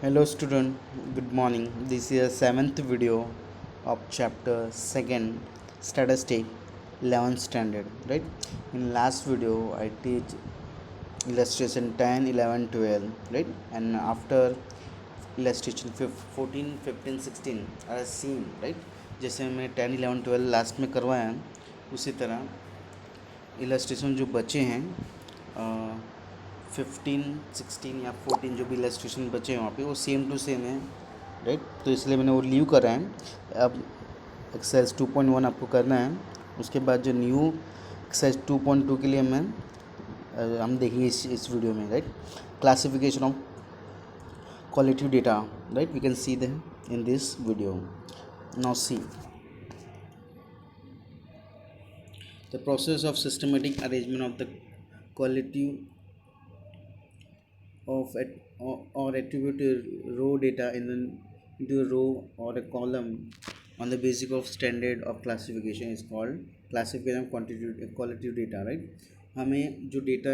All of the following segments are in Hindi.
Hello student, good morning. This is the seventh video of chapter second statistic 11th standard, right? In last video I teach illustration 10, 11, 12, right? And after illustration 14, 15, 16 are seen, right? जैसे मैं 10, 11, 12 लास्ट में करवाया उसी तरह इलस्ट्रेशन जो बचे हैं 15, 16 या 14 जो भी इलस्ट्रेशन बचे हैं वहाँ पे वो सेम टू सेम है, राइट? तो इसलिए मैंने वो लीव करा है. अब एक्सरसाइज 2.1 आपको करना है. उसके बाद जो न्यू एक्सरसाइज 2.2 के लिए हम देखेंगे इस वीडियो में, right? Classification of qualitative data, right? We can see them in this video. Now see the process of systematic arrangement of the qualitative of or attributed raw data into a row or a column on the basis of standard of classification is called classification of qualitative data, right? हमें जो डेटा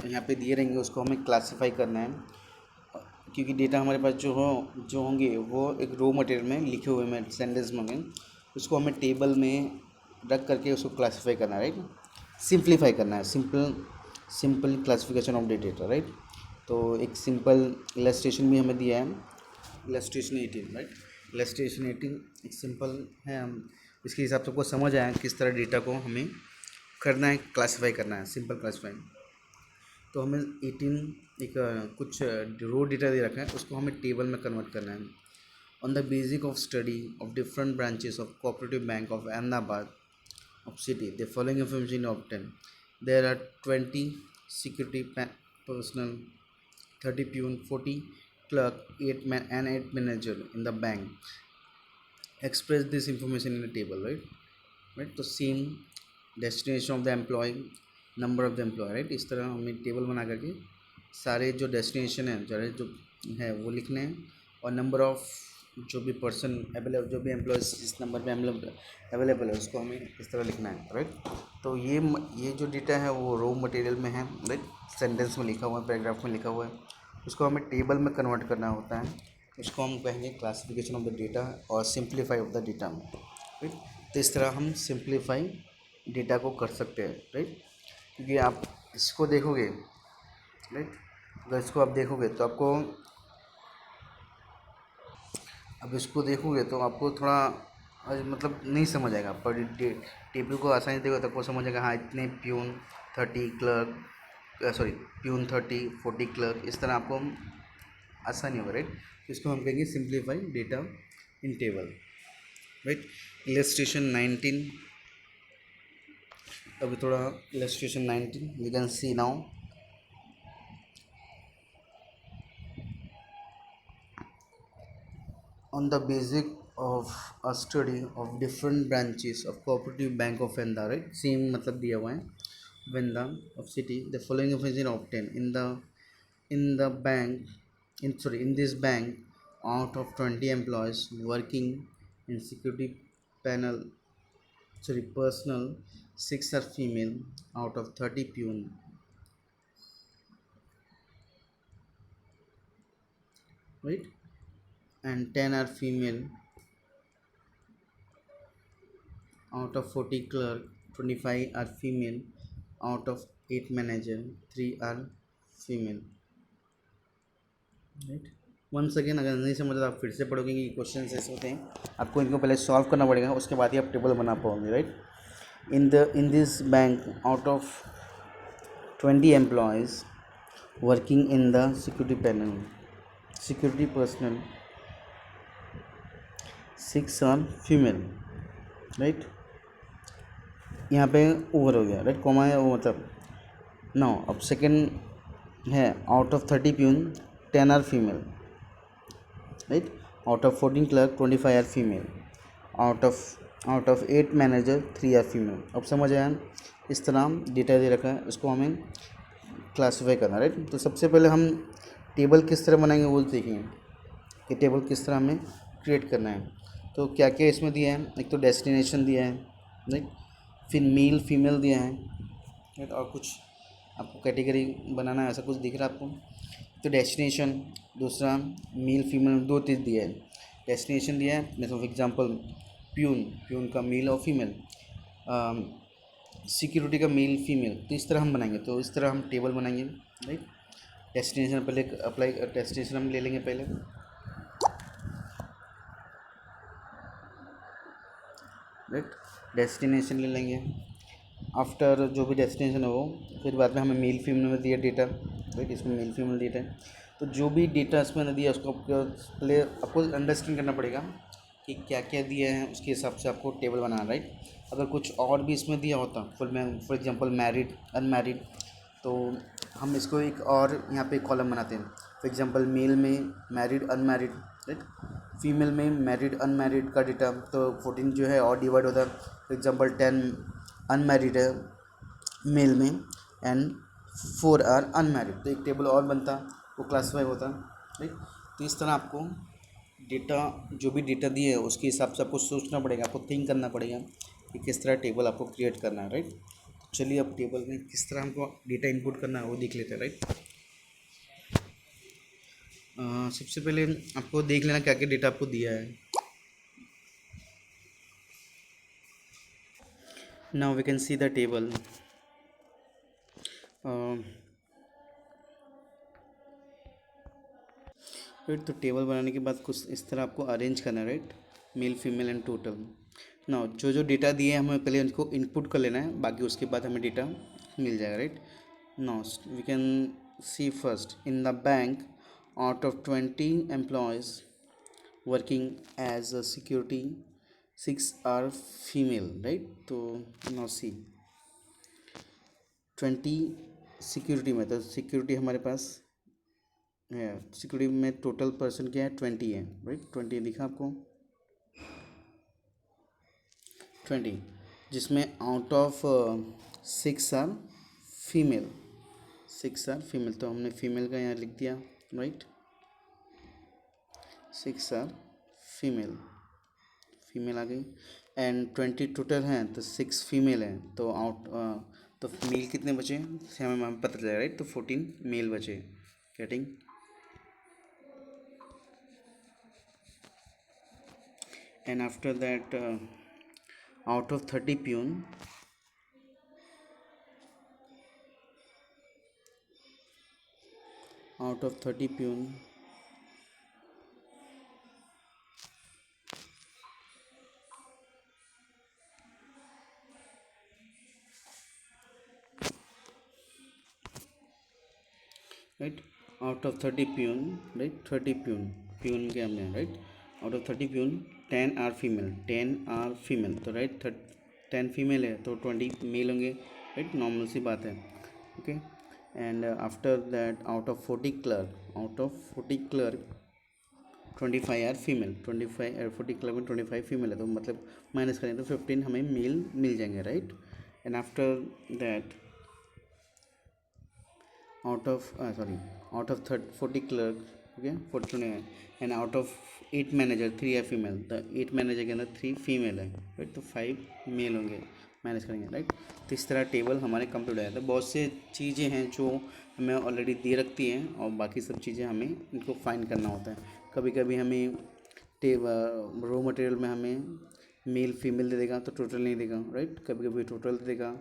यहाँ पे दिए रहेंगे उसको हमें क्लासीफाई करना है, क्योंकि डेटा हमारे पास जो होंगे वो एक रो मटेरियल में लिखे हुए में सेंटेंस में उसको हमें टेबल में रख करके उसको क्लासीफाई करना है, राइट? सिंप्लीफाई करना है, simple classification of data, right? तो एक सिंपल इलस्ट्रेशन भी हमें दिया है, इलस्ट्रेशन 18, राइट? इलस्ट्रेशन 18 एक सिंपल है. हम इसके हिसाब से आपको समझ आया किस तरह डेटा को हमें करना है, क्लासीफाई करना है, सिंपल क्लासीफाई. तो हमें 18 एक कुछ रो डेटा दे रखा है, उसको हमें टेबल में कन्वर्ट करना है. On the basic of study of different branches of cooperative bank of Ahmedabad of city, the following information obtained. There are 20 security personnel, 30 peon, 40 clerk, 8 man and 8 manager in the bank. Express this information in a table, right? तो same destination of the employee, number of the employee, right? इस तरह हमें टेबल बना करके सारे जो डेस्टिनेशन है जो है वो लिखने हैं, और नंबर ऑफ़ जो भी पर्सन अवेलेबल, जो भी एम्प्लॉयज़ जिस नंबर पे अवेलेबल है उसको हमें इस तरह लिखना है, राइट? तो ये जो डेटा है वो रो मटेरियल में है, राइट? सेंटेंस में लिखा हुआ है, पैराग्राफ में लिखा हुआ है, उसको हमें टेबल में कन्वर्ट करना होता है. उसको हम कहेंगे क्लासिफिकेशन ऑफ द डेटा और simplify of the data, right? तो इस तरह हम सिंप्लीफाई डेटा को कर सकते हैं, राइट? क्योंकि आप इसको देखोगे, राइट? अगर इसको आप देखोगे तो आपको थोड़ा मतलब नहीं समझ आएगा, पर टेबल को आसानी देखो तो आपको समझ आएगा. हाँ, इतने प्यून 30 क्लर्क, प्यून 30, 40 क्लर्क, इस तरह आपको आसानी होगा, राइट? इसको हम कहेंगे सिंप्लीफाई डेटा इन टेबल, राइट? इलस्ट्रेशन 19. अभी थोड़ा illustration 19 you can see now. On the basis of a study of different branches of cooperative bank of Venda, right? Same मतलब दिया हुआ है, Venda of city. The following information obtained in this bank, out of 20 employees working in security panel, personnel, 6 are female out of 30 peon, right? And 10 are female out of 40 clerk, 25 are female out of 8 manager, 3 are female, right? Once again अगर नहीं समझ तो आप फिर से पढ़ोगे कि क्वेश्चन ऐसे होते हैं, आपको इनको पहले सॉल्व करना पड़ेगा, उसके बाद ही आप टेबल बना पाओगे, right? In this bank out of 20 employees working in the security panel, security personnel, 6 are female, right? यहाँ पे ओवर हो गया, राइट? कॉमा है वो, मतलब नो. अब सेकेंड है out of 30 peon 10 are female, right? Out of 14 clerk 25 are female, out of 8 manager 3 are female. अब समझ आया? इस तरह डेटा दे रखा है, उसको हमें क्लासीफाई करना, राइट? तो सबसे पहले हम टेबल किस तरह बनाएंगे वो देखेंगे कि टेबल किस तरह हमें क्रिएट करना है. तो क्या क्या इसमें दिया है, एक तो डेस्टिनेशन दिया है, राइट? फिर मेल फीमेल दिया है, राइट? और कुछ आपको कैटेगरी बनाना है, ऐसा कुछ दिख रहा है आपको? तो डेस्टिनेशन, दूसरा मेल फीमेल दो चीज़ दिया है। डेस्टिनेशन दिया है, जैसे फॉर एग्जांपल प्यून, प्यून का मेल और फीमेल, सिक्योरिटी का मेल फीमेल। तो इस तरह हम बनाएंगे, तो इस तरह हम टेबल बनाएंगे, राइट। डेस्टिनेशन पहले अप्लाई, डेस्टिनेशन हम ले लेंगे पहले, राइट। डेस्टिनेशन ले लेंगे, आफ्टर जो भी डेस्टिनेशन है वो, फिर बाद में हमें मेल फीमेल में दिया डेटा, राइट। इसमें मेल फीमेल डेटा है, तो जो भी डेटा इसमें दिया उसको पहले आपको अंडरस्टैंड करना पड़ेगा कि क्या क्या दिया है, उसके हिसाब से आपको टेबल बनाना, राइट। अगर कुछ और भी इसमें दिया होता, फॉर एग्जांपल मैरिड अनमैरिड, तो हम इसको एक और यहाँ पे कॉलम बनाते हैं। फॉर एग्जांपल मेल में मैरिड अनमैरिड, राइट। फीमेल में मैरिड अनमैरिड का डेटा, तो 14 जो है और डिवाइड होता है। फॉर एग्जांपल 10 अनमैरिड है मेल में एंड 4 आर अनमैरिड, तो एक टेबल और बनता, वो क्लासीफाई होता, राइट। तो इस तरह आपको डेटा, जो भी डेटा दिए है उसके हिसाब से आपको सोचना पड़ेगा, आपको थिंक करना पड़ेगा कि किस तरह टेबल आपको क्रिएट करना है, राइट। चलिए अब टेबल में किस तरह हमको डेटा इनपुट करना है वो देख लेते हैं, राइट। सबसे पहले आपको देख लेना क्या क्या डेटा आपको दिया है। Now we can see the table. Right, तो टेबल बनाने के बाद कुछ इस तरह आपको अरेंज करना है, right. Male female and total. Now जो जो डेटा दिए हैं हमें पहले उनको इनपुट कर लेना है, बाकी उसके बाद हमें डेटा मिल जाएगा, right. Now we can see first in the bank, out of 20 employees working as a security 6 are female, right. तो नाउ सी 20 सिक्योरिटी में, तो सिक्योरिटी हमारे पास है, सिक्योरिटी में टोटल पर्सन क्या है 20 है, राइट। 20 दिखा आपको, 20, जिसमें out of 6 are female, 6 are female, तो हमने फीमेल का यहाँ लिख दिया, राइट। 6 आर फीमेल, फीमेल आ गई। एंड 20 टोटल हैं तो 6 फीमेल हैं, तो तो मेल कितने बचे हमें पता चलेगा, राइट। तो 14 मेल बचे, getting. And after that out of 30 peon, out of 30 peon, right, out of 30 peon, right, 30 peon, peon के हमने, right, out of 30 peon 10 are female, 10 are female, तो right 10 फीमेल है तो 20 मेल होंगे, राइट, नॉर्मल सी बात है, okay. And after that out of 40 clerk, out of 40 clerk 25 are female, 25 40 clerk में 25 फीमेल है, तो मतलब माइनस करें तो 15 हमें मेल मिल जाएंगे, right. And after that out of sorry out of 40 clerk, okay, 40 and out of 8 manager 3 है फीमेल, तो 8 मैनेजर के अंदर 3 फीमेल है, राइट। तो 5 मेल होंगे, माइनस करेंगे, राइट। तो इस तरह टेबल हमारे कंप्लीट हो जाता है। बहुत से चीज़ें हैं जो हमें ऑलरेडी दे रखती हैं और बाकी सब चीज़ें हमें इनको फाइंड करना होता है। कभी कभी हमें रॉ मटेरियल में हमें मेल फीमेल दे देगा तो टोटल नहीं देगा, राइट। कभी कभी टोटल दे देगा,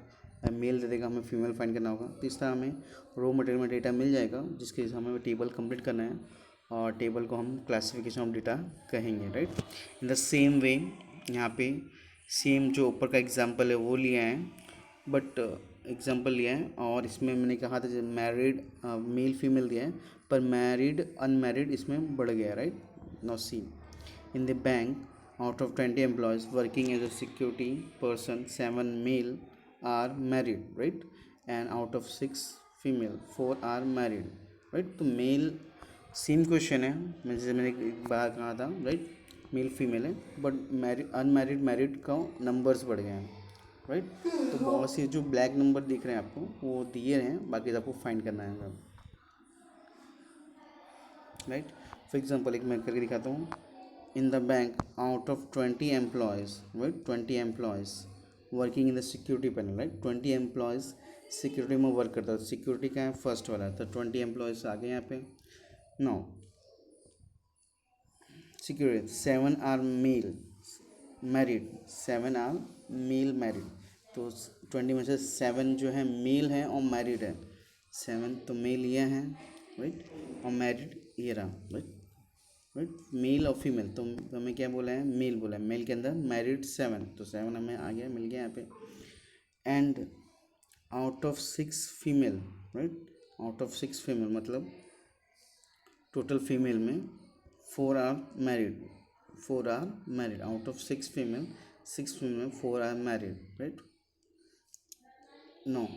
मेल दे देगा, हमें फीमेल फाइंड करना होगा। तो इस तरह हमें रॉ मटेरियल में डेटा मिल जाएगा जिसके हिसाब हमें टेबल कंप्लीट करना है, और टेबल को हम क्लासिफिकेशन ऑफ डेटा कहेंगे, राइट। इन द सेम वे यहाँ पे सेम जो ऊपर का एग्जांपल है वो लिया है, बट एग्जांपल लिया है, और इसमें मैंने कहा था मैरिड मेल फीमेल दिया है, पर मैरिड अनमैरिड इसमें बढ़ गया, right. Now see in the bank, out of 20 employees working as a security person, 7 male are married, right, and out of 6 female 4 are married, right। तो मेल सेम क्वेश्चन है, मैं जैसे मैंने एक बार कहा था, राइट, मेल फीमेल है, बट मैरिड अनमैरिड मैरिड का नंबर्स बढ़ गए हैं, राइट। तो बहुत से जो ब्लैक नंबर दिख रहे हैं आपको वो दिए हैं, बाकी आपको फाइंड करना है, राइट। फॉर एग्जांपल एक मैं करके दिखाता हूँ। In the bank, out of 20 employees, right, 20 employees working in the security panel, right, 20 employees security में वर्क करता है, सिक्योरिटी का है फर्स्ट वाला, तो 20 एम्प्लॉयज़ आ गए यहाँ पे। Now, security 7 are male married, 7 are male married. तो 20 में से 7 जो है मेल है और मैरिड है। 7 तो मेल ये हैं, राइट, और मैरिड ये रहा, राइट, राइट, मेल और फीमेल। तो हमें क्या बोला है, मेल बोला है, मेल के अंदर मैरिड 7, तो 7 हमें आ गया, मिल गया यहाँ पे। And out of 6 female, right, out of 6 female मतलब टोटल फीमेल में 4 are married, 4 are married, out of 6 female, 6 female 4 are married, right, no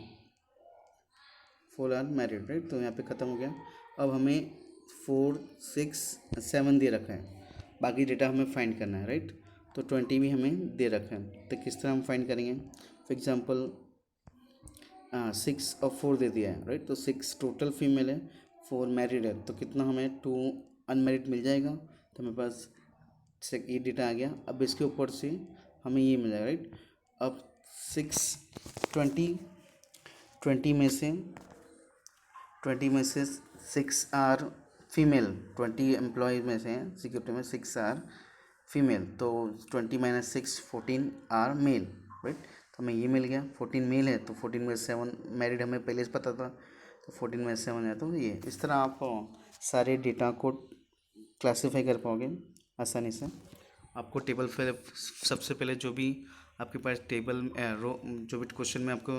4 are married, right. तो यहाँ पे ख़त्म हो गया। अब हमें 4 6 7 दे रखा है, बाकी डेटा हमें फाइंड करना है, राइट। तो 20 भी हमें दे रखा है, तो किस तरह हम फाइंड करेंगे। फॉर एग्जांपल 6 और 4 दे दिया है, राइट, तो 6 टोटल फीमेल है, 4 मैरिड है, तो कितना हमें 2 अनमैरिड मिल जाएगा। तो हमेरे पास ये डेटा आ गया। अब इसके ऊपर से हमें ये मिल जाएगा, राइट। अब 6 20 में से 6 आर फीमेल, 20 एम्प्लॉय में से सिक्योरिटी में 6 आर फीमेल, तो 20 माइनस 6 14 आर मेल, राइट। तो हमें ये मिल गया, 14 मेल है, तो 14 में 7 मैरिड हमें पहले से पता था, तो 14 में 7 है, तो ये इस तरह आप सारे डेटा को क्लासीफाई कर पाओगे आसानी से। आपको टेबल फिर सबसे पहले जो भी आपके पास टेबल रो जो भी क्वेश्चन में आपको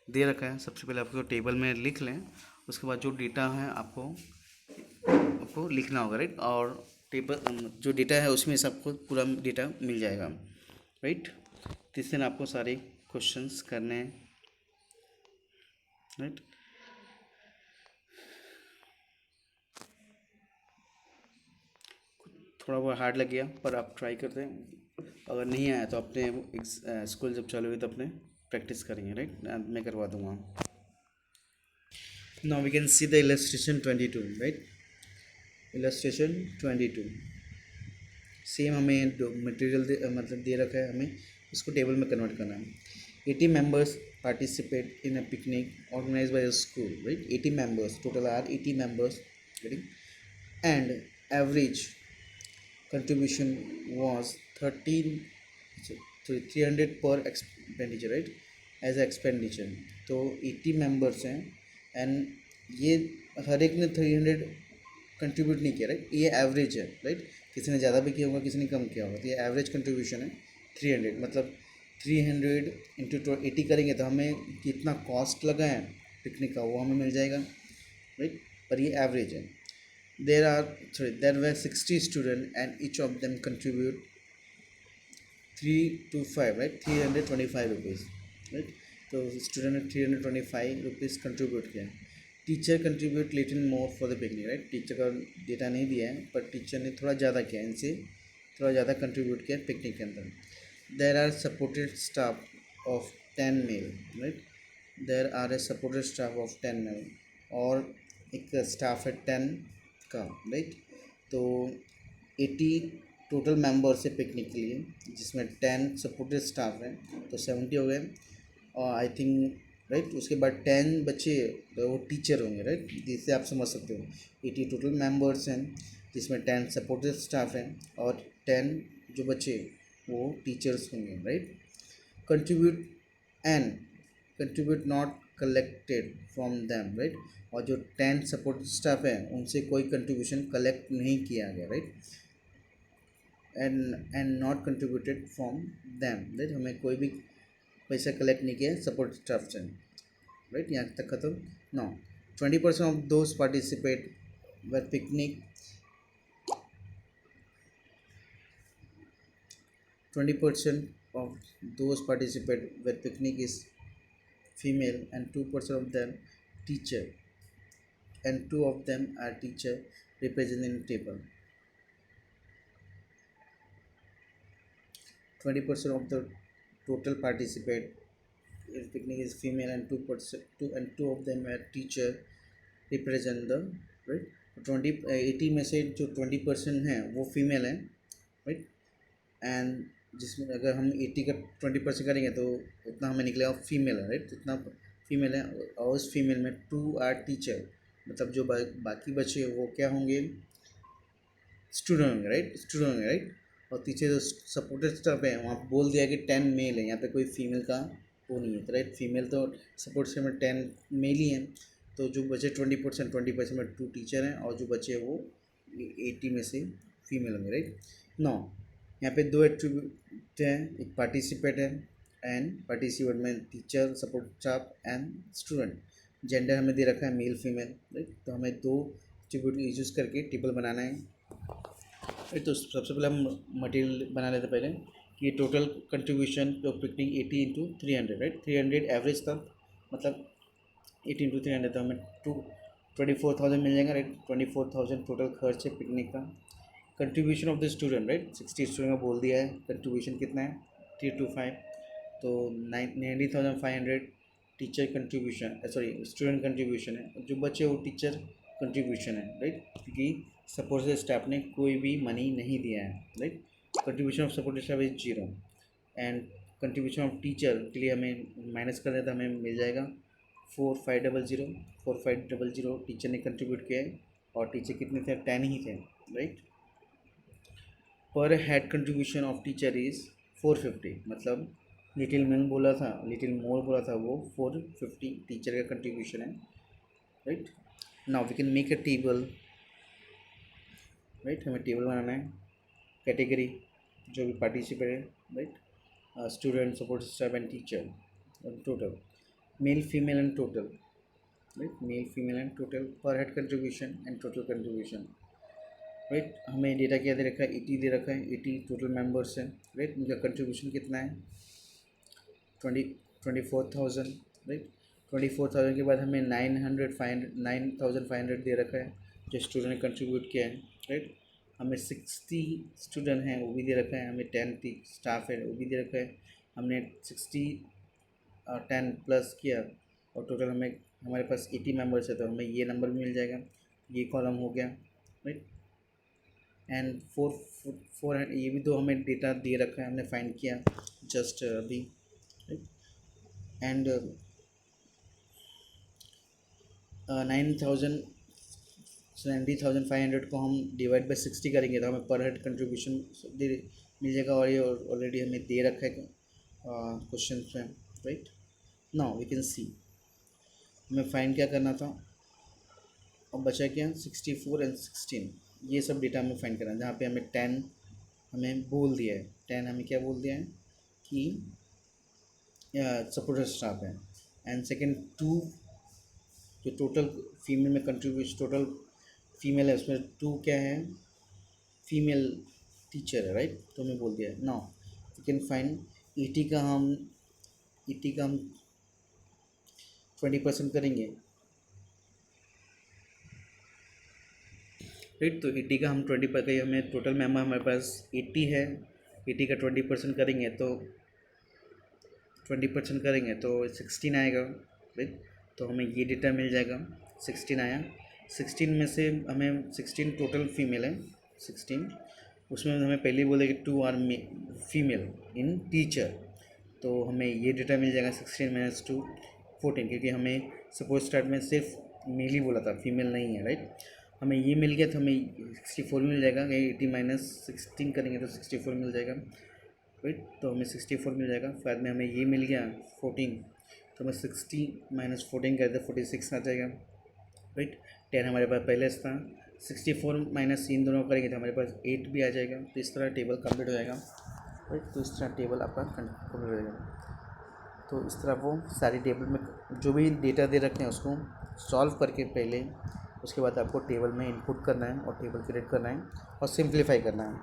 दे रखा है, सबसे पहले आपको टेबल में लिख लें। उसके बाद जो डेटा है आपको आपको लिखना होगा, राइट, और टेबल जो डेटा है उसमें से आपको पूरा डेटा मिल जाएगा, राइट। तो इससे आपको सारे क्वेश्चंस करने हैं, राइट। थोड़ा बहुत हार्ड लग गया, पर आप ट्राई करते हैं। अगर नहीं आया तो अपने स्कूल जब चालू हुई तो अपने प्रैक्टिस करेंगे, राइट, मैं करवा दूंगा। Now we can see the illustration 22, right, illustration 22। Same हमें मटेरियल मतलब दे रखा है, हमें इसको टेबल में कन्वर्ट करना है। 80 members participate in a picnic organized by a school, right? 80 members, total are 80 members, getting, and average contribution was 300 per expenditure, right, as a expenditure। तो 80 members हैं एंड ये हर एक ने 300 कंट्रीब्यूट नहीं किया, राइट, ये एवरेज है, राइट। किसी ने ज़्यादा भी किया होगा, किसी ने कम किया होगा, तो ये एवरेज कंट्रीब्यूशन है 300, मतलब 300 इंटू 80 करेंगे तो हमें कितना कॉस्ट लगा है पिकनिक का वो हमें मिल जाएगा, राइट, पर ये एवरेज है। there were 60 students and each of them contribute 3 to 5, right, 325 rupees, right। तो स्टूडेंट ने 325 रुपीज़ कंट्रीब्यूट किया। Teacher contribute little more for the picnic, right, teacher का डेटा नहीं दिया है, पर टीचर ने थोड़ा ज़्यादा किया, इनसे थोड़ा ज़्यादा कंट्रीब्यूट किया पिकनिक के अंदर। There are supported staff of 10 male, right, there are a supported staff of 10 male, और एक स्टाफ है 10 का, राइट। तो 80 टोटल मेंबर्स है पिकनिक के लिए, जिसमें 10 सपोर्टेड स्टाफ हैं, तो 70 हो गए। और आई थिंक, राइट, उसके बाद 10 बच्चे तो वो टीचर होंगे, राइट, जिससे आप समझ सकते हो 80 टोटल मेंबर्स हैं, जिसमें 10 सपोर्टेड स्टाफ हैं और 10 जो बच्चे वो टीचर्स होंगे, right. Contribute and contribute not collected from them, right, और जो 10 सपोर्ट स्टाफ है उनसे कोई कंट्रीब्यूशन कलेक्ट नहीं किया गया, right, and not contributed from them, right, हमें कोई भी पैसा कलेक्ट नहीं किया सपोर्ट स्टाफ से, राइट। यहाँ तक खत्म। Now 20% of those participate were picnic 20% of those participate where picnic is female and 2% of them teacher, and 2 of them are teacher represented in table। 20% of the total participate if picnic is female and 2 of them are teacher represent the, right। 80 में से जो 20% हैं वो फीमेल हैं, राइट, एंड जिसमें अगर हम 80 का 20% करेंगे तो उतना हमें निकलेगा फीमेल है, राइट, इतना फीमेल है, और उस फीमेल में 2 आर टीचर, मतलब जो बाकी बचे वो क्या होंगे, स्टूडेंट होंगे, राइट, स्टूडेंट होंगे, राइट। और पीछे जो सपोर्टेड स्टाफ है वहाँ पे बोल दिया कि 10 मेल है, यहाँ पे कोई फीमेल का वो नहीं है, तो राइट, फीमेल तो सपोर्ट स्टाफ में 10 मेल ही हैं। तो जो बचे 20% में 2 टीचर हैं और जो बचे वो 80 में से फीमेल होंगे, राइट। नौ, यहाँ पे 2 एट्रीब्यूट हैं, एक पार्टिसिपेट है एंड पार्टिसिपेट में teacher, support staff and student. Gender हमें दे रखा है मेल फीमेल, राइट। तो हमें 2 एट्रीब्यूट यूज करके टेबल बनाना है। तो सबसे पहले हम मटेरियल बना लेते पहले कि टोटल कंट्रीब्यूशन तो पिकनिक 80 इंटू 300, राइट। 300 एवरेज था, मतलब 80 इंटू 300, तो हमें 24,000 मिल जाएगा, राइट। 24,000 टोटल खर्च है पिकनिक का। Contribution of the student, right, 60 student का बोल दिया है, कंट्रीब्यूशन कितना है 325, तो 90,500 teacher contribution, sorry student contribution है, जो बचे वो टीचर कंट्रीब्यूशन है, राइट, क्योंकि सपोर्ट स्टाफ ने कोई भी मनी नहीं दिया है, right. Contribution of support staff is 0 and contribution of teacher के लिए हमें माइनस कर देता, हमें मिल जाएगा 4500 टीचर ने कंट्रीब्यूट किया है, और टीचर कितने थे, 10 ही थे, राइट। पर head contribution of teacher is 450, मतलब लिटिल मोर बोला था वो 450 टीचर का कंट्रीब्यूशन है, right. Now we can make a table, right, हमें टेबल बनाना है। कैटेगरी जो भी पार्टिसिपेट है, right, student, support staff and teacher, total male female and total, right, male female and total per head contribution and total contribution, right. हमें डेटा क्या दे रखा है, 80 दे रखा है, 80 टोटल मेंबर्स हैं, राइट। उनका कंट्रीब्यूशन कितना है 24,000, राइट। 24,000 के बाद हमें 9,500 दे रखा है जो स्टूडेंट ने कंट्रीब्यूट किया है, राइट। हमें 60 स्टूडेंट हैं वो भी दे रखा है, हमें 10 स्टाफ है वो भी दे रखा है, हमने 60 10 प्लस किया और टोटल हमें हमारे पास 80 मेंबर्स है, तो हमें ये नंबर भी मिल जाएगा, ये कॉलम हो गया, राइट। एंड फोर ये भी तो हमें डेटा दे रखा है, हमने फाइंड किया जस्ट अभी, एंड 90,500 को हम डिवाइड बाई 60 करेंगे तो हमें पर हेड कंट्रीब्यूशन मिल जाएगा, और ये ऑलरेडी हमें दे रखा है क्वेश्चन में, right. Now we can see हमें फाइंड क्या करना था, और बचा क्या 64 एंड 16, ये सब डेटा हमें फाइंड करना है, जहाँ पे हमें 10 हमें बोल दिया है, 10 हमें क्या बोल दिया है कि सपोर्टर स्टाफ है, एंड सेकेंड 2 जो टोटल फीमेल में कंट्रीब्यूशन टोटल फीमेल है उसमें 2 क्या है फीमेल टीचर है, राइट। तो हमें बोल दिया है। नाउ यू कैन फाइंड 80 का हम 20% करेंगे, राइट। तो 80 का हम 20 पर कहीं हमें टोटल मेंबर हमारे पास 80 है, 80 का 20% करेंगे तो 16 आएगा, राइट। तो हमें ये डेटा मिल जाएगा, 16 आया। 16 में से हमें 16 टोटल फीमेल है, 16 उसमें हमें पहले ही बोले कि 2 आर फीमेल इन टीचर, तो हमें ये डेटा मिल जाएगा 16 माइनस 2 14, क्योंकि हमें सपोज स्टार्ट में सिर्फ मेल ही बोला था, फीमेल नहीं है, राइट। हमें ये मिल गया तो हमें 64 मिल जाएगा, 80 माइनस 16 करेंगे तो 64 मिल जाएगा, राइट। तो हमें 64 मिल जाएगा, बाद में हमें ये मिल गया 14, तो हमें 60 माइनस 14 करते 46 आ जाएगा, राइट। 10 हमारे पास पहले से था, 64 माइनस इन दोनों करेंगे तो हमारे पास 8 भी आ जाएगा, तो इस तरह टेबल कंप्लीट हो जाएगा, राइट। तो इस तरह टेबल आपका कंप्लीट हो जाएगा। तो इस तरह वो सारी टेबल में जो भी डेटा दे रखे हैं उसको सॉल्व करके पहले, उसके बाद आपको टेबल में इनपुट करना है और टेबल क्रिएट करना है और सिंप्लीफाई करना है।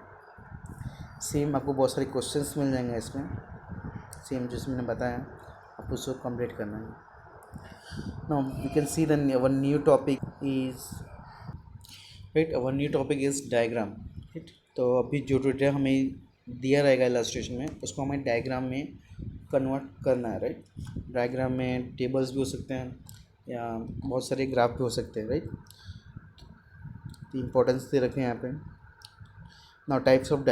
सेम आपको बहुत सारे क्वेश्चंस मिल जाएंगे इसमें, सेम जिसमें मैंने बताया, आपको उसको कंप्लीट करना है। Now we can see the our new topic is, right, our new topic is diagram, right. तो अभी जो डेटा हमें दिया रहेगा इलस्ट्रेशन में उसको हमें डायग्राम में कन्वर्ट करना है, राइट। डायग्राम में टेबल्स भी हो सकते हैं या बहुत सारे ग्राफ भी हो सकते हैं, राइट। तो इम्पोर्टेंस दे रखे हैं यहाँ पे। नाउ टाइप्स ऑफ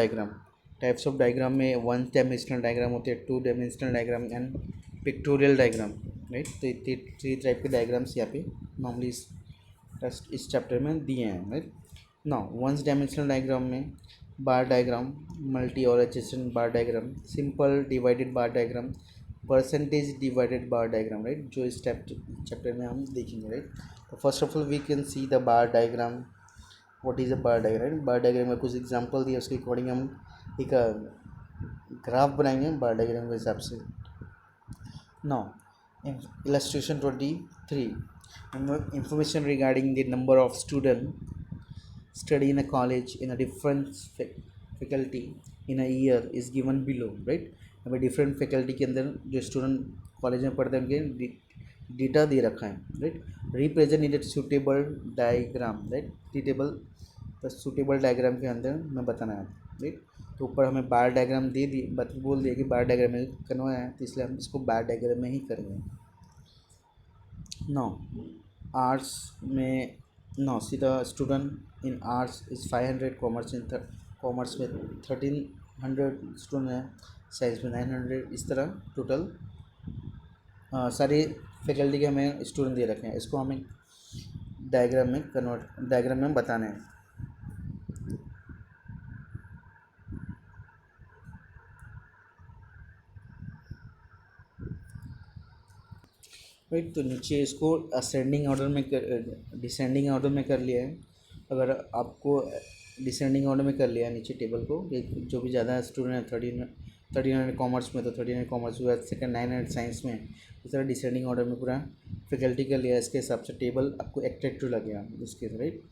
डायग्राम में 1 डायमेंशनल डायग्राम होते हैं, 2 dimensional diagram and pictorial diagram, right. तो 3 टाइप के डायग्राम्स यहाँ पे नॉर्मली टेस्ट इस चैप्टर में दिए हैं, right. Now once dimensional diagram में बार डायग्राम, मल्टी और adjacent bar diagram, simple divided bar diagram, percentage divided bar diagram, right, जो इस चैप्टर में हम देखेंगे, राइट। तो first of all we can see the bar diagram, what is a bar diagram. Bar diagram में कुछ एग्जांपल दिए, उसके अकॉर्डिंग हम एक ग्राफ बनाएंगे बार डायग्राम के हिसाब से। Now illustration 23, information regarding the number of students study in a college in a different faculty in a year is given below, right। हमें डिफरेंट फैकल्टी के अंदर जो स्टूडेंट कॉलेज में पढ़ते हैं उनके डेटा दे रखा है, right. Represent in suitable diagram, right, suitable diagram के अंदर हमें बताना है, राइट। तो ऊपर हमें बार डायग्राम दे दी, बोल दिया कि बार डायग्राम में करना है, तो इसलिए हम इसको बार डायग्राम में ही करेंगे। नो आर्ट्स में, no see the student in arts is 500, commerce में 1300 स्टूडेंट हैं, साइंस में 900, इस तरह टोटल सारी फैकल्टी के हमें स्टूडेंट दे रखे हैं। इसको हमें डायग्राम में बताना है। राइट, तो नीचे इसको असेंडिंग ऑर्डर में डिसेंडिंग ऑर्डर में कर लिया है। अगर आपको डिसेंडिंग ऑर्डर में कर लिया है नीचे टेबल को, जो भी ज़्यादा स्टूडेंट है 1300 कॉमर्स में तो 1300 कॉमर्स हुआ, सेकंड 900 साइंस में, इस तरह डिसेंडिंग ऑर्डर में पूरा फैकल्टी कर लिया। इसके हिसाब से टेबल आपको एट्रैक्टिव लगेगा इसके, राइट।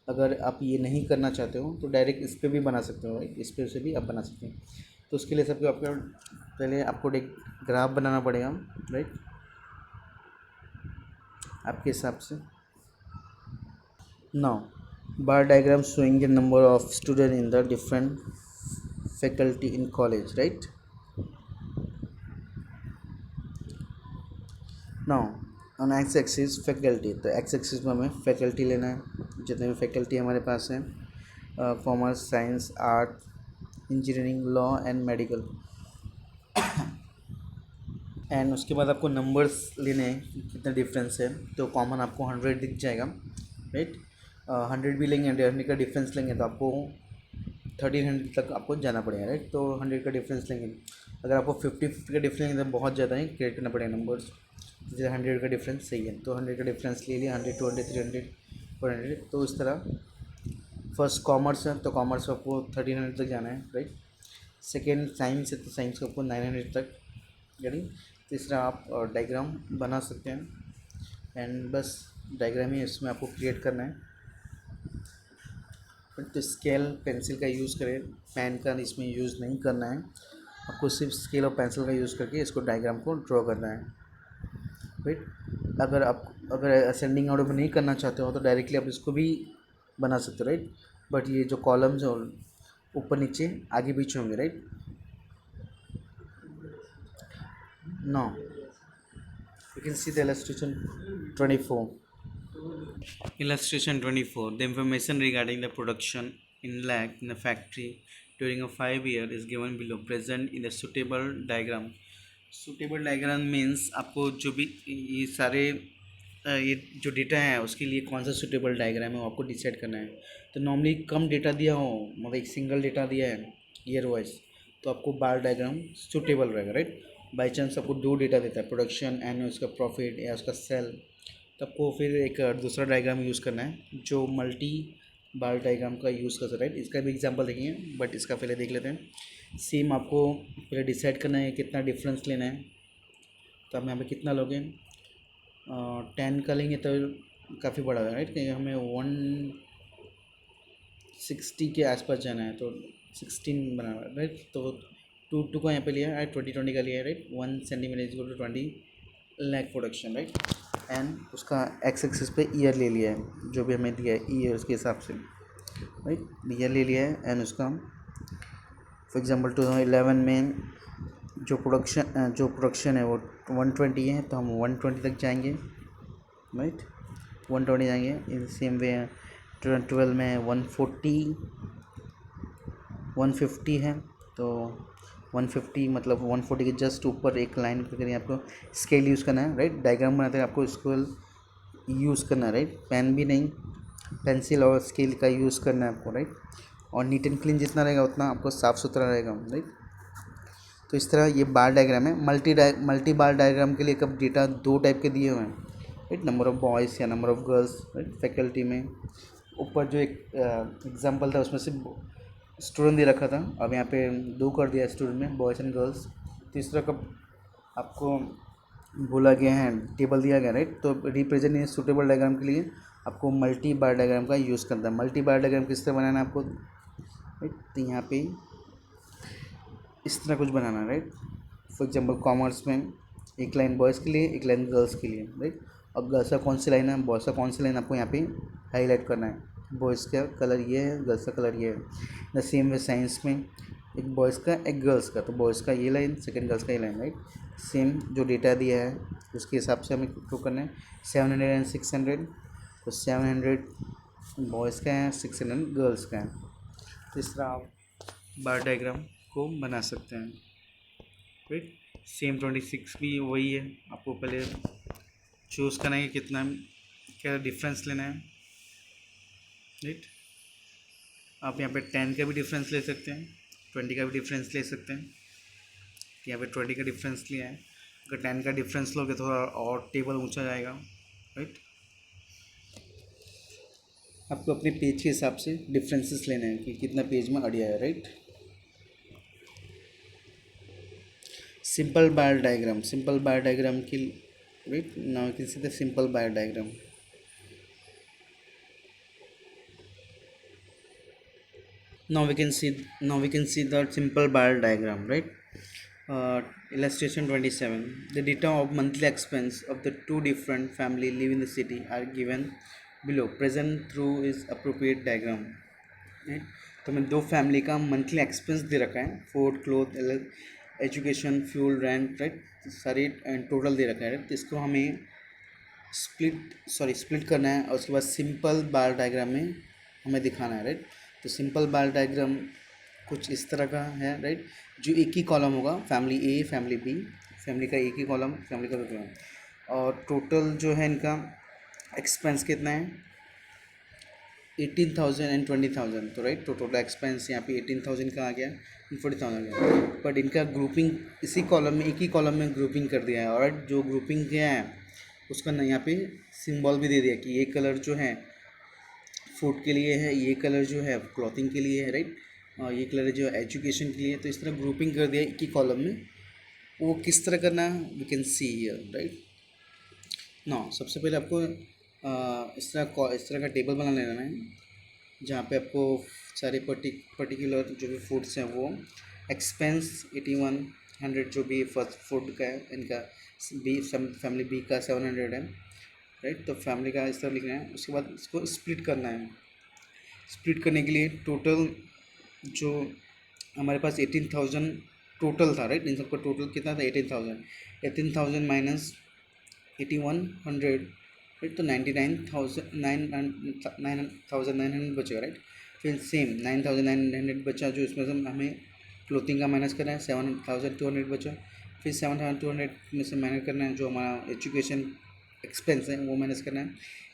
अगर आप ये नहीं करना चाहते हो तो डायरेक्ट इस पर भी बना सकते हो, राइट, इस पर से भी आप बना सकते हैं। तो उसके लिए सबको आपका पहले आपको एक ग्राफ बनाना पड़ेगा, राइट, आपके हिसाब से। Now bar diagram showing the number of student in the different faculty in college, right. Now on x axis faculty, तो एक्स एक्सिस में हमें फैकल्टी लेना है, जितने भी फैकल्टी हमारे पास हैं, commerce, science, art, engineering, law and medical. And उसके बाद आपको नंबर्स लेने हैं कितना डिफरेंस है, तो कॉमन आपको 100 दिख जाएगा, राइट। 100 भी लेंगे, 100 का डिफरेंस लेंगे तो आपको 1300 तक आपको जाना पड़ेगा, राइट। तो 100 का डिफरेंस लेंगे, अगर आपको 50 का डिफरेंस लेंगे तो बहुत ज़्यादा ही क्रिएट करना पड़ेगा नंबर्स। जैसे 100 का डिफरेंस सही है तो 100 का डिफरेंस ले लिया, 100, 200, 300, 400, तो इस तरह। फर्स्ट कॉमर्स है तो कॉमर्स आपको 1300 तक जाना है, राइट। सेकेंड साइंस है तो साइंस को आपको 900 तक, यानी तीसरा आप डायग्राम बना सकते हैं। एंड बस डायग्राम ही इसमें आपको क्रिएट करना है। तो स्केल पेंसिल का यूज़ करें, पेन का इसमें यूज़ नहीं करना है, आपको सिर्फ स्केल और पेंसिल का यूज़ करके इसको डायग्राम को ड्रॉ करना है, राइट। अगर असेंडिंग ऑर्डर में नहीं करना चाहते हो तो डायरेक्टली आप इसको भी बना सकते हो, राइट। बट ये जो कॉलम्स और ऊपर नीचे आगे पीछे होंगे, right. Now you can see the illustration 24. Illustration 24. The information regarding the production in lag in a factory during a 5 year is given below, present in the suitable diagram. Suitable diagram means आपको जो भी ये सारे ये जो डेटा है उसके लिए कौन सा सुटेबल डायग्राम है वो आपको डिसाइड करना है। तो नॉर्मली कम डेटा दिया हो, मतलब एक सिंगल डेटा दिया है ईयर वाइज, तो आपको बार डायग्राम सुटेबल रहेगा, राइट। बाई चांस आपको 2 डेटा देता है, प्रोडक्शन एंड उसका प्रॉफिट या उसका सेल, तो आपको फिर एक दूसरा डायग्राम यूज़ करना है जो मल्टी बार डायग्राम का यूज़ कर सकता है, राइट। इसका भी एग्जांपल देखेंगे, बट इसका पहले देख लेते हैं। सेम आपको पहले डिसाइड करना है कितना डिफरेंस लेना है, तो आप यहाँ पे कितना लोगे, 10 का लेंगे तो काफ़ी बड़ा है, राइट, क्योंकि हमें 160 के आसपास जाना है, तो 16 बना हुआ है, राइट। तो 2 का यहाँ पे लिया है, 20 का लिया है, right. 1 centimetre is equal to 20 lakh production, right. And उसका एक्स एक्सिस पे ईयर ले लिया है, जो भी हमें दिया है ईयर के हिसाब से, राइट, ईयर ले लिया है। एंड उसका फॉर एग्जांपल 2011 में जो प्रोडक्शन है वो 120 है, तो हम 120 तक जाएंगे, राइट, 120 जाएंगे। इन सेम वे 2012 में 150 है, तो 150 मतलब 140 के जस्ट ऊपर एक लाइन करिए, आपको स्केल यूज़ करना है, राइट। डायग्राम बनाते हैं आपको स्केल यूज़ करना है, राइट, पेन भी नहीं, पेंसिल और स्केल का यूज़ करना है आपको, राइट। और नीट एंड क्लीन जितना रहेगा उतना आपको साफ़ सुथरा रहेगा, राइट। तो इस तरह ये बार डायग्राम है। मल्टी बार डायग्राम के लिए कब डेटा दो टाइप के दिए हुए हैं, राइट, नंबर ऑफ़ बॉयज़ या number of girls, right, faculty में। ऊपर जो एक एग्जांपल था उसमें से स्टूडेंट दे रखा था, अब यहाँ पे दो कर दिया स्टूडेंट में, बॉयज़ एंड गर्ल्स। तीसरा कब आपको बोला गया है, टेबल दिया गया, राइट। तो रिप्रेजेंट सूटेबल डायग्राम के लिए आपको मल्टी बार डायग्राम का यूज़ करना है। मल्टी बार डायग्राम किस तरह बनाना है आपको, राइट। तो यहाँ पे इस तरह कुछ बनाना है, राइट। फॉर एग्जांपल कॉमर्स में एक लाइन बॉयज़ के लिए, एक लाइन गर्ल्स के लिए, राइट। अब गर्ल्स का कौन सी लाइन है, बॉयज़ का कौन सी लाइन आपको यहाँ पे हाईलाइट करना है। बॉयज़ का कलर ये है, गर्ल्स का कलर ये है। द सेम वे साइंस में एक बॉयज़ का एक गर्ल्स का, तो बॉयज़ का ये लाइन, सेकंड गर्ल्स का ये लाइन, राइट। सेम जो डेटा दिया है उसके हिसाब से हमें क्या करना है, 700 एंड 600, तो 700 बॉयज़ का है, 600 गर्ल्स का है। तो इस तरह आप बार डायग्राम को बना सकते हैं, राइट। सेम 26 भी वही है, आपको पहले चूज़ करना है कि कितना क्या डिफरेंस लेना है, राइट। आप यहाँ पे 10 का भी डिफरेंस ले सकते हैं, 20 का भी डिफरेंस ले सकते हैं। यहाँ पे 20 का डिफरेंस लिया है, अगर 10 का डिफरेंस लोगे थोड़ा और टेबल ऊंचा जाएगा, राइट। आपको अपने पेज के हिसाब से डिफरेंसेस लेने हैं कि कितना पेज में अड़िया है, राइट। सिंपल बार डायग्राम की, right. Now you can see the simple bar diagram. Now we can see the simple bar diagram, right. Illustration 27. The data of monthly expense of the two different family live in the city are given below, present through is appropriate diagram, right. तो मैं दो फैमिली का मंथली एक्सपेंस दे रखा है, food, cloth, education, fuel, rent, right, सारी टोटल दे रखा है, right? तो इसको हमें स्प्लिट करना है और उसके बाद सिंपल बार डायग्राम में हमें दिखाना है, राइट। तो सिंपल बार डायग्राम कुछ इस तरह का है, राइट। जो एक ही कॉलम होगा, फैमिली ए, फैमिली बी, फैमिली का एक ही कॉलम, फैमिली का दो कॉलम, और टोटल जो है इनका एक्सपेंस कितना है, 18,000 एंड 20,000। तो राइट, तो टोटल एक्सपेंस यहाँ पे 18,000 का आ गया, 40,000 आ गया। बट इनका ग्रुपिंग इसी कॉलम में, एक ही कॉलम में ग्रुपिंग कर दिया है, और जो ग्रुपिंग किया है उसका ना यहाँ पे सिंबल भी दे दिया कि ये कलर जो है फूड के लिए है, ये कलर जो है क्लॉथिंग के लिए है, राइट, और ये कलर जो है एजुकेशन के लिए। तो इस तरह ग्रुपिंग कर दिया एक ही कॉलम में। वो किस तरह करना है, we can see here, right. ना सबसे पहले आपको इस तरह का टेबल बना लेना है, जहाँ पे आपको सारे पर्टिकुलर जो भी फूड्स हैं वो एक्सपेंस 8100 जो भी फर्स्ट फूड का है, इनका बी फैमिली बी का 700 है, राइट। तो फैमिली का इस तरह लिखना है। उसके बाद इसको स्प्लिट करना है। स्प्लिट करने के लिए टोटल जो हमारे पास 18,000 टोटल था, राइट, इन सबका टोटल कितना था, 18,000 माइनस 8100, राइट, तो 99,900 बचेगा, राइट। फिर सेम 9,900 बचा, जो इसमें से हमें क्लोथिंग का माइनस करना है, 7,200 बचा। फिर 7,200 में से माइनस करना है जो हमारा एजुकेशन एक्सपेंस है, वो माइनस करना है।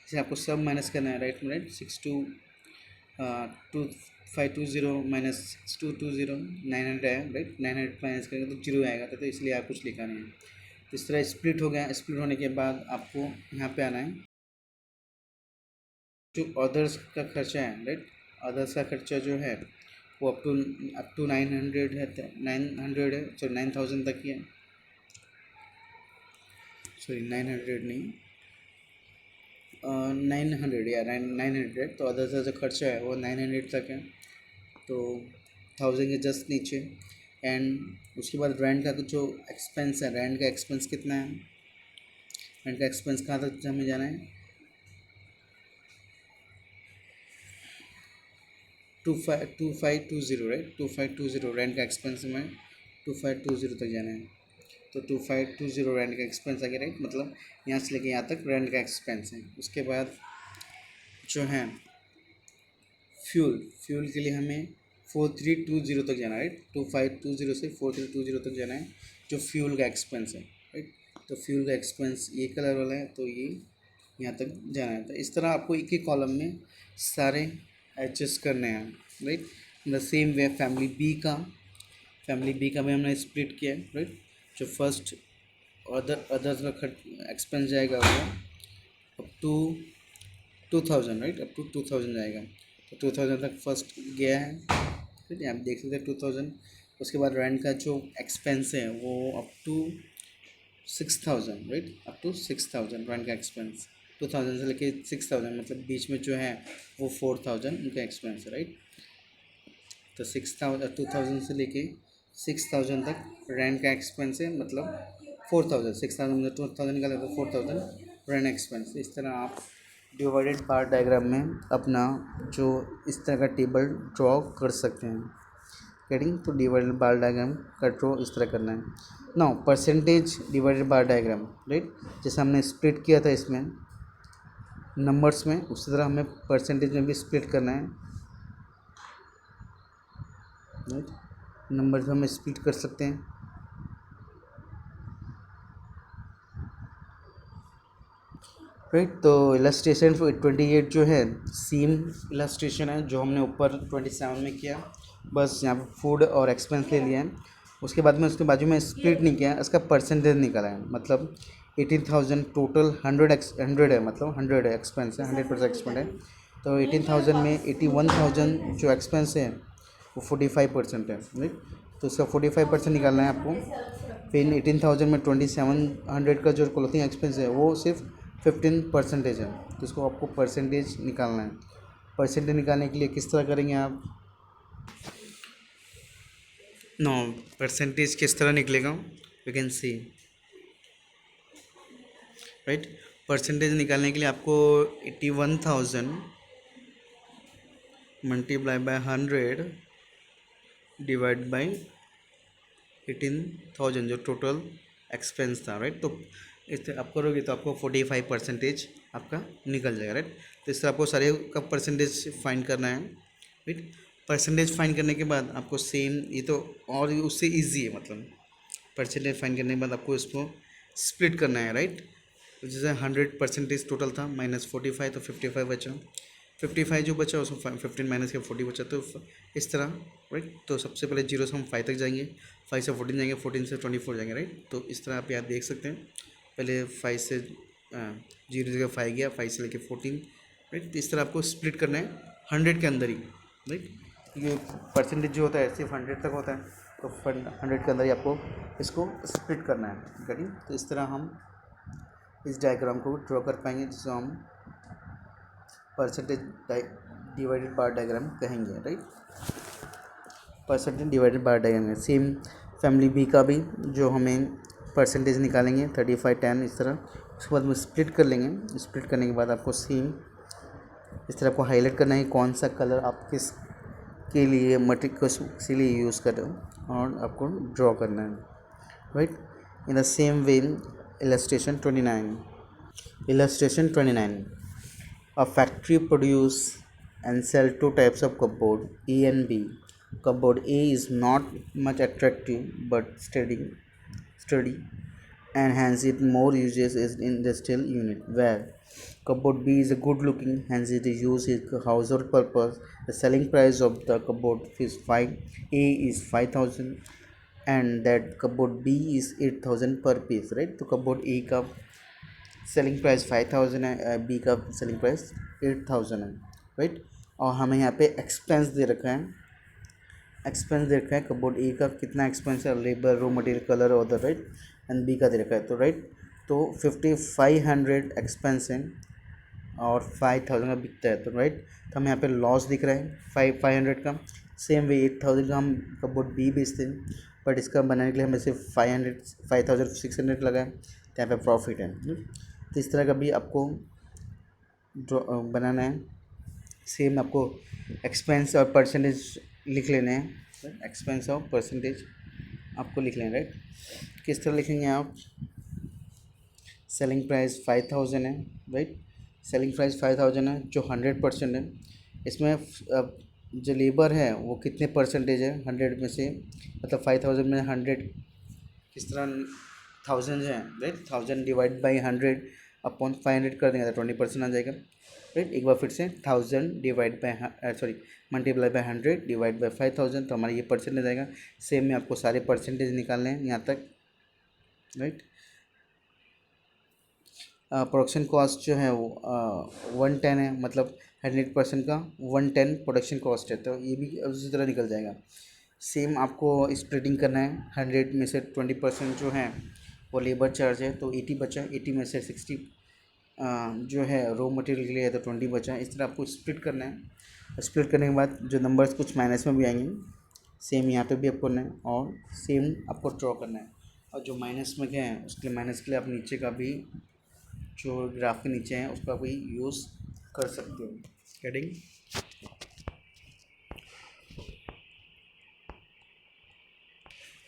इसे आपको सब माइनस करना है, राइट, 2520 माइनस 6220 900 है, राइट। 900 माइनस करेंगे तो जीरो आएगा, तो इसलिए आप कुछ लिखा नहीं है। तो इस तरह स्प्लिट हो गया। स्प्लिट होने के बाद आपको यहाँ पे आना है, जो अदर्स का खर्चा है, राइट, अदर्स का खर्चा जो है वो अप टू 900 है, 900 है, सॉरी 9,000 तक ही है, सॉरी 900 नहीं, 900 या 900। तो अदर्स का जो खर्चा है वो 900 तक है, तो 1000 के जस्ट नीचे। एंड उसके बाद रेंट का जो एक्सपेंस है, रेंट का एक्सपेंस कितना है, रेंट का एक्सपेंस कहाँ तक हमें जाना है, 2520, राइट, 2520 रेंट का एक्सपेंस में 2520 तक जाना है। तो 2520 रेंट का एक्सपेंस आ गया, राइट, मतलब यहाँ से लेके यहाँ तक रेंट का एक्सपेंस है। उसके बाद जो है फ्यूल के लिए हमें 4320 तक जाना है, राइट, 2520 से 4320 तक जाना है, जो फ्यूल का एक्सपेंस है, राइट। तो फ्यूल का एक्सपेंस ये कलर वाला है, तो ये यहाँ तक जाना है। तो इस तरह आपको एक ही कॉलम में सारे एडजस्ट करने हैं, right. The same way family B का भी हमने स्प्लिट किया है, राइट। जो फर्स्ट अदर्स का खर्च एक्सपेंस जाएगा वो up to 2000, right, up to 2000 जाएगा। तो 2000 तक फर्स्ट गया है, ठीक है, आप देख सकते हैं 2000। उसके बाद रेंट का जो एक्सपेंस है वो up to 6000, right, up to 6000 rent का एक्सपेंस। 2000 से लेके 6000 मतलब बीच में जो है वो 4000 उनका एक्सपेंस है, राइट। तो 2000 से लेके 6000 तक रेंट का एक्सपेंस है, मतलब 4000, 6000 में 2000 निकाले तो 4000 रेंट एक्सपेंस। इस तरह आप डिवाइडेड बार डायग्राम में अपना जो इस तरह का टेबल ड्रॉ कर सकते हैं। गेटिंग, तो डिवाइडेड बार डायग्राम का ड्रॉ इस तरह करना है। Now percentage divided bar diagram, right, जैसे हमने स्प्लिट किया था इसमें नंबर्स में, उसी तरह हमें परसेंटेज में भी स्प्लिट करना है, राइट। नंबर्स में हम स्प्लिट कर सकते हैं, राइट। तो इलस्ट्रेशन 28 जो है सेम इलस्ट्रेशन है जो हमने ऊपर 27 में किया, बस यहाँ पर फूड और एक्सपेंस ले लिया है। उसके बाद में उसके बाजू में स्प्लिट नहीं किया है, इसका परसेंटेज निकाला है। मतलब 18,000 टोटल 100 है, मतलब 100 है एक्सपेंस है, 100% एक्सपेंस है। तो 18,000 में 81,000 जो एक्सपेंस है वो 45% है, राइट। तो इसका 45% निकालना है आपको। फिर 18,000 में 2700 का जो क्लोथिंग एक्सपेंस है वो सिर्फ 15% है, तो इसको आपको परसेंटेज निकालना है। परसेंटेज निकालने के लिए किस तरह करेंगे आप? नो, परसेंटेज किस तरह निकलेगा you can see, right. Percentage निकालने के लिए आपको 81,000 मल्टीप्लाई बाय 100 डिवाइड बाय 18,000 जो टोटल एक्सपेंस था, राइट। तो इस तरह आप करोगे तो आपको 45% आपका निकल जाएगा, राइट। तो इस तरह आपको सारे का परसेंटेज फाइंड करना है, राइट। परसेंटेज फाइंड करने के बाद आपको सेम ये तो और उससे इजी है, मतलब परसेंटेज फाइंड करने के बाद आपको इसको स्प्लिट करना है, राइट। तो जैसे 100% टोटल था माइनस 45, तो 55 बचा। 55 जो बचा उसमें 15 माइनस के 40 बचा, तो इस तरह, राइट। तो सबसे पहले जीरो से हम 5 तक जाएंगे, 5 से 14 जाएंगे, 14 से 24 जाएंगे, राइट। तो इस तरह आप यहाँ देख सकते हैं, पहले 5 से जीरो जगह 5 गया, 5 से लेके 14, राइट। तो इस तरह आपको स्प्लिट करना है 100 के अंदर ही, राइट। ये परसेंटेज जो होता है सिर्फ 100 तक होता है, तो 100 के अंदर ही आपको इसको स्प्लिट करना है, करेंगे। तो इस तरह हम इस डायग्राम को ड्रॉ कर पाएंगे, जिसको हम परसेंटेज डिवाइडेड बार डायग्राम कहेंगे, right. Percentage divided bar diagram है सेम फैमिली बी का भी, जो हमें परसेंटेज निकालेंगे 35, 10 इस तरह। उसके बाद में स्प्लिट कर लेंगे। स्प्लिट करने के बाद आपको सेम इस तरह आपको हाईलाइट करना है कौन सा कलर आप किस के लिए मटेरियल के लिए यूज़ कर रहे हो, और आपको ड्रॉ करना है, right. In the same way illustration 29. Illustration 29. A factory produce and sell two types of cupboard, A and B. Cupboard A is not much attractive but sturdy, and hence it more uses is industrial unit, where cupboard B is a good looking, hence it is used in household purpose. The selling price of the cupboard is 5, A is 5,000, and that cupboard B is 8,000 per piece, right। तो cupboard A का सेलिंग प्राइस 5,000 है, बी का सेलिंग प्राइस 8,000 है, राइट। और हमें यहाँ पे एक्सपेंस दे रखा है, कपबोर्ड ए का कितना एक्सपेंस है, labour, raw material, colour, other, right. And B का दे रखा है, तो राइट, तो 5500 एक्सपेंस है और 5000 का बिकता है, तो राइट। तो हमें यहाँ पे लॉस दिख रहा है 500 का। सेम वे 8000 का हम कपबोर्ड बी बेचते हैं, बट इसका बनाने के लिए हमें सिर्फ 5600 लगा है, तो यहाँ पे प्रॉफिट है। तो इस तरह का भी आपको बनाना है। सेम आपको एक्सपेंस और परसेंटेज लिख लेने हैं, एक्सपेंस और परसेंटेज आपको लिख लेना, राइट। किस तरह लिखेंगे आप? सेलिंग प्राइस 5000 है, राइट। सेलिंग प्राइस 5000 है जो 100% है। इसमें जो लेबर है वो कितने परसेंटेज है 100 में से, मतलब 5000 में 100 किस तरह 1000 है, राइट। 1000 डिवाइड बाई 100, अपॉन 500 कर देंगे तो 20% आ जाएगा, राइट। एक बार फिर से 1000 divide by multiply by 100 divide by 5000, तो हमारा ये परसेंटेज आएगा। सेम में आपको सारे परसेंटेज निकालने हैं यहाँ तक, राइट। प्रोडक्शन कॉस्ट जो है वो 110 है, मतलब 100% का 110 प्रोडक्शन कॉस्ट है, तो ये भी उसी तरह निकल जाएगा। सेम आपको स्प्लिटिंग करना है, 100 में से 20% जो है वो लेबर चार्ज है, तो 80 बचा, 80 में से 60 जो है रॉ मटेरियल के लिए है, तो 20 बचा। इस तरह आपको स्प्लिट करना है। स्प्लिट करने के बाद जो नंबर्स कुछ माइनस में भी आएंगे, सेम यहाँ पे भी आपको करना है और सेम आपको ड्रॉ करना है। और जो माइनस में क्या है उसके लिए, माइनस के लिए आप नीचे का भी जो ग्राफ के नीचे है उसका भी यूज़ कर सकते हो। गेटिंग?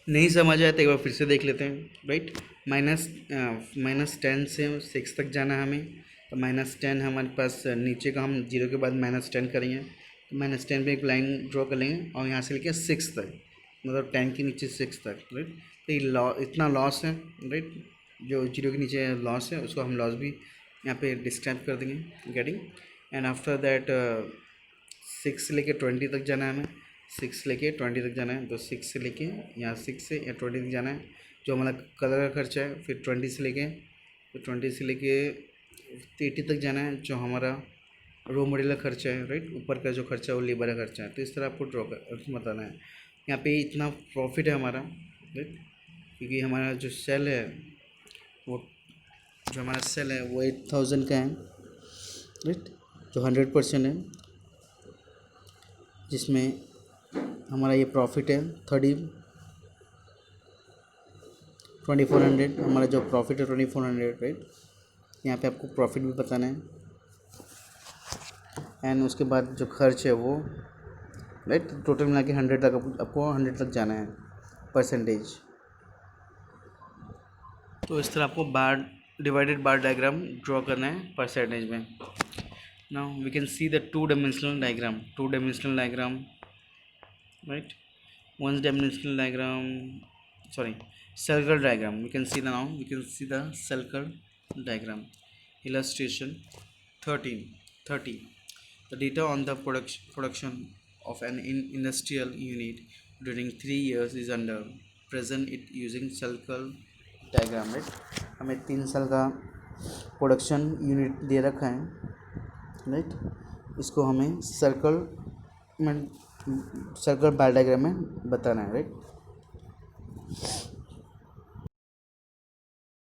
नहीं समझ आया तो एक बार फिर से देख लेते हैं, राइट। -10 से 6 तक जाना है हमें, तो -10 हमारे पास नीचे का, हम 0 के बाद -10 करेंगे, तो -10 पे एक लाइन ड्रॉ कर लेंगे और यहाँ से लेके 6 तक, मतलब 10 के नीचे 6 तक, राइट। तो ये इतना लॉस है, राइट। जो 0 के नीचे लॉस है उसको हम लॉस भी यहाँ पे डिस्क्राइब कर देंगे। गेटिंग? एंड आफ्टर दैट 6 से लेके 20 तक जाना है हमें, 6 से लेके 20 तक जाना है, तो 6 से लेके यहाँ 6 से या 20 तक जाना है। जो हमारा कलर का खर्चा है, फिर 20 से लेके, तो 20 से लेके 80 तक जाना है, जो हमारा रॉ मटेरियल का खर्चा है, राइट। ऊपर का जो खर्चा है वो लेबर का खर्चा है। तो इस तरह आपको ड्रॉ कर बताना है। यहाँ पे इतना प्रॉफिट है हमारा, राइट, क्योंकि हमारा जो सेल है वो, जो हमारा सेल है वो 8000 का है, राइट, जो 100% है, जिसमें हमारा ये प्रॉफिट है 2400। हमारा जो प्रॉफिट है 2400, राइट। यहाँ पे आपको प्रॉफिट भी बताना है। एंड उसके बाद जो खर्च है वो, राइट, टोटल मिला के 100 तक आपको 100 तक जाना है परसेंटेज। तो इस तरह आपको bar divided bar diagram draw करना है परसेंटेज में। Now we can see the 2-dimensional diagram, right, 1-dimensional diagram, sorry, circle diagram. We can see the circle diagram. Illustration 30. The data on the production of an industrial unit during 3 years is under present it using circle diagram, right. हमें 3 साल का प्रोडक्शन यूनिट दे रखा है, राइट। इसको हमें सर्कल बार डायग्राम में बताना है, राइट।